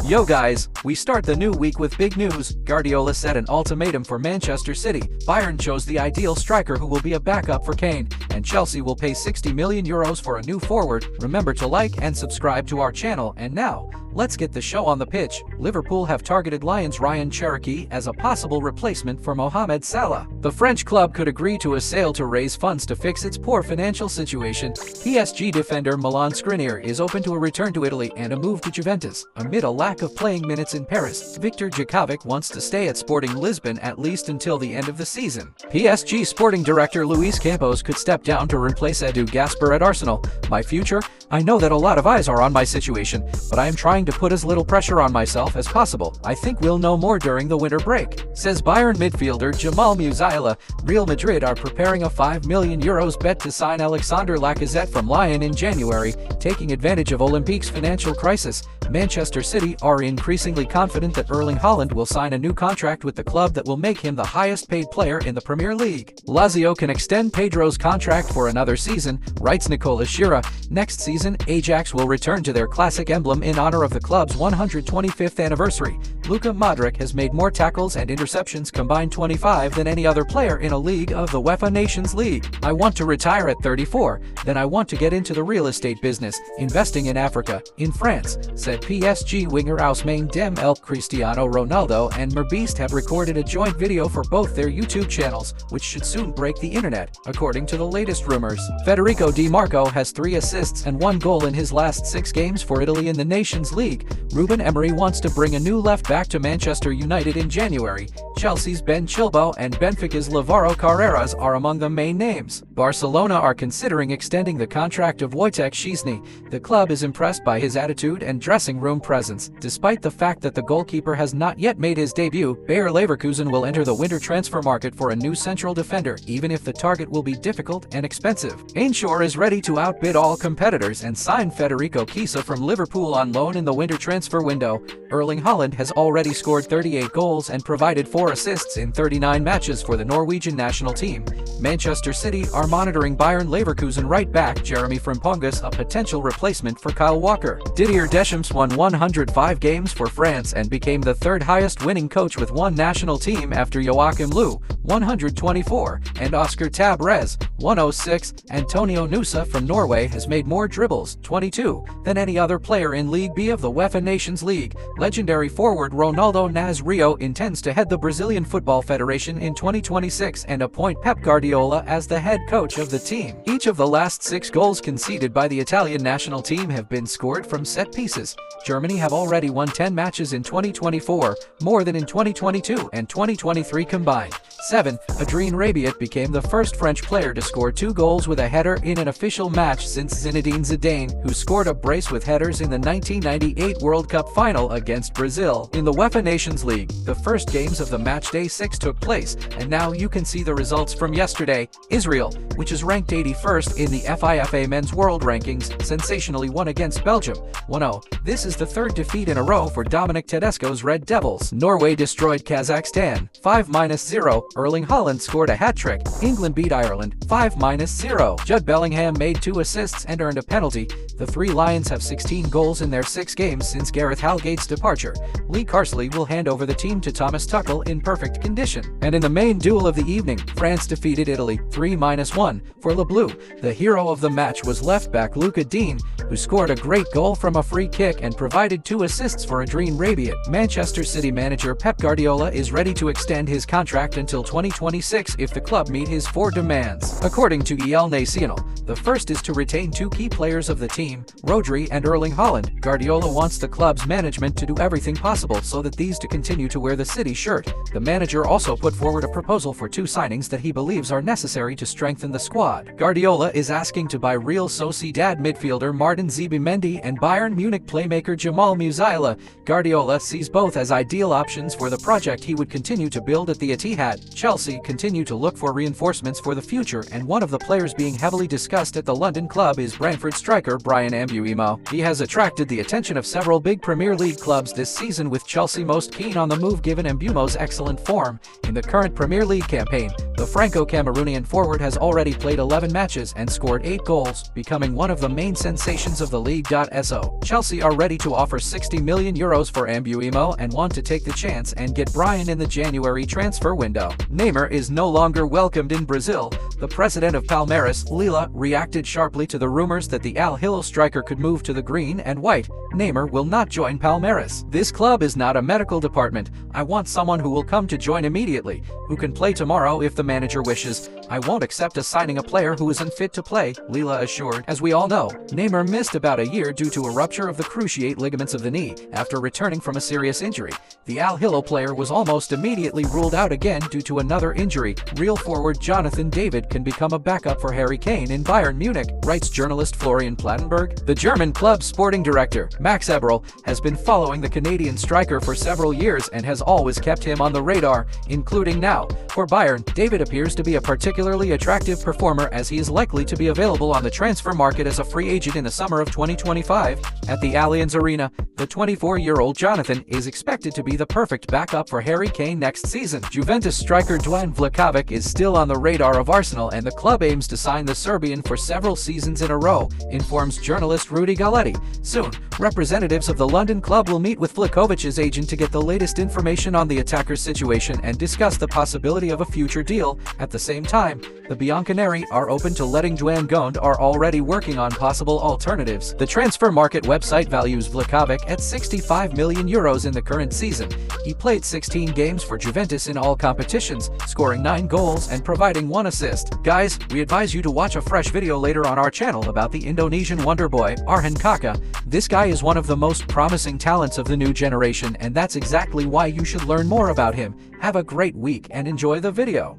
Yo guys, we start the new week with big news. Guardiola set an ultimatum for Manchester City. Bayern chose the ideal striker who will be a backup for Kane, and Chelsea will pay €60 million for a new forward. Remember to like and subscribe to our channel. And now, let's get the show on the pitch. Liverpool have targeted Lions' Ryan Cherokee as a possible replacement for Mohamed Salah. The French club could agree to a sale to raise funds to fix its poor financial situation. PSG defender Milan Skriniar is open to a return to Italy and a move to Juventus. Amid a lack of playing minutes in Paris, Viktor Djokovic wants to stay at Sporting Lisbon at least until the end of the season. PSG sporting director Luis Campos could step down to replace Edu Gasper at Arsenal. My future? I know that a lot of eyes are on my situation, but I am trying to put as little pressure on myself as possible. I think we'll know more during the winter break, says Bayern midfielder Jamal Musiala. Real Madrid are preparing a €5 million bet to sign Alexander Lacazette from Lyon in January, taking advantage of Olympique's financial crisis. Manchester City are increasingly confident that Erling Haaland will sign a new contract with the club that will make him the highest-paid player in the Premier League. Lazio can extend Pedro's contract for another season, writes Nicola Schira. Next season, Ajax will return to their classic emblem in honor of the club's 125th anniversary. Luka Modric has made more tackles and interceptions combined 25 than any other player in a league of the UEFA Nations League. I want to retire at 34, then I want to get into the real estate business, investing in Africa, in France, said PSG winger Ousmane Dembélé. Cristiano Ronaldo and Merbeast have recorded a joint video for both their YouTube channels, which should soon break the internet, according to the latest rumors. Federico Di Marco has 3 assists and 1 goal in his last 6 games for Italy in the Nations League. Ruben Emery wants to bring a new left-back to Manchester United in January. Chelsea's Ben Chilwell and Benfica's Lávaro Carreras are among the main names. Barcelona are considering extending the contract of Wojciech Szczesny. The club is impressed by his attitude and dressing room presence. Despite the fact that the goalkeeper has not yet made his debut, Bayer Leverkusen will enter the winter transfer market for a new central defender, even if the target will be difficult and expensive. Ainshore is ready to outbid all competitors and sign Federico Chiesa from Liverpool on loan in the winter transfer window. Erling Haaland has already scored 38 goals and provided 4 assists in 39 matches for the Norwegian national team. Manchester City are monitoring Bayern Leverkusen right-back Jeremy Frimpong's a potential replacement for Kyle Walker. Didier Deschamps won 105 games for France and became the 3rd highest winning coach with one national team after Joachim Löw, 124, and Oscar Tabarez, 106. Antonio Nusa from Norway has made more dribbles, 22, than any other player in League B of the UEFA Nations League. Legendary forward Ronaldo Nazário intends to head the Brazilian Football Federation in 2026 and appoint Pep Guardiola as the head coach of the team. Each of the last 6 goals conceded by the Italian national team have been scored from set pieces. Germany have already won 10 matches in 2024, more than in 2022 and 2023 combined. 7. Adrien Rabiot became the first French player to score 2 goals with a header in an official match since Zinedine Zidane, who scored a brace with headers in the 1998 World Cup final against Brazil. In the UEFA Nations League, the first games of the matchday 6 took place, and now you can see the results from yesterday. Israel, which is ranked 81st in the FIFA Men's World Rankings, sensationally won against Belgium, 1-0. This is the 3rd defeat in a row for Dominic Tedesco's Red Devils. Norway destroyed Kazakhstan, 5-0. Erling Haaland scored a hat-trick. England beat Ireland, 5-0. Jude Bellingham made 2 assists and earned a penalty. The 3 Lions have 16 goals in their 6 games since Gareth Southgate's departure. Lee Carsley will hand over the team to Thomas Tuchel in perfect condition. And in the main duel of the evening, France defeated Italy, 3-1. For Le Bleu, the hero of the match was left-back Luca Dean, who scored a great goal from a free kick and provided 2 assists for Adrien Rabiot. Manchester City manager Pep Guardiola is ready to extend his contract until 2026 if the club meet his 4 demands. According to El Nacional, the first is to retain 2 key players of the team, Rodri and Erling Haaland. Guardiola wants the club's management to do everything possible so that these to continue to wear the City shirt. The manager also put forward a proposal for 2 signings that he believes are necessary to strengthen the squad. Guardiola is asking to buy Real Sociedad midfielder Martin Zubimendi and Bayern Munich playmaker Jamal Musiala. Guardiola sees both as ideal options for the project he would continue to build at the Etihad. Chelsea continue to look for reinforcements for the future, and one of the players being heavily discussed at the London club is Brentford striker Bryan Mbeumo. He has attracted the attention of several big Premier League clubs this season, with Chelsea most keen on the move given Mbeumo's excellent form. In the current Premier League campaign, the Franco-Cameroonian forward has already played 11 matches and scored 8 goals, becoming one of the main sensations regulations of the league.so. Chelsea are ready to offer €60 million for Mbeumo and want to take the chance and get Brian in the January transfer window. Neymar is no longer welcomed in Brazil. The president of Palmeiras, Lila, reacted sharply to the rumors that the Al Hilal striker could move to the green and white. Neymar will not join Palmeiras. This club is not a medical department. I want someone who will come to join immediately, who can play tomorrow if the manager wishes. I won't accept signing a player who is unfit to play, Lila assured. As we all know, Neymar missed about a year due to a rupture of the cruciate ligaments of the knee after returning from a serious injury. The Al Hilal player was almost immediately ruled out again due to another injury. Real forward Jonathan David can become a backup for Harry Kane in Bayern Munich, writes journalist Florian Plattenberg. The German club's sporting director, Max Eberl, has been following the Canadian striker for several years and has always kept him on the radar, including now. For Bayern, David appears to be a particularly attractive performer as he is likely to be available on the transfer market as a free agent in the summer of 2025. At the Allianz Arena, the 24-year-old Jonathan is expected to be the perfect backup for Harry Kane next season. Juventus striker Dusan Vlahovic is still on the radar of Arsenal, and the club aims to sign the Serbian for several seasons in a row, informs journalist Rudy Galletti. Soon, representatives of the London club will meet with Vlahovic's agent to get the latest information on the attacker's situation and discuss the possibility of a future deal. At the same time, the Bianconeri are open to letting Dusan go and are already working on possible alternatives. The transfer market website values Vlahovic at €65 million in the current season. He played 16 games for Juventus in all competitions, scoring 9 goals and providing 1 assist. Guys, we advise you to watch a fresh video later on our channel about the Indonesian wonder boy, Arhan Kaka. This guy is one of the most promising talents of the new generation, and that's exactly why you should learn more about him. Have a great week and enjoy the video.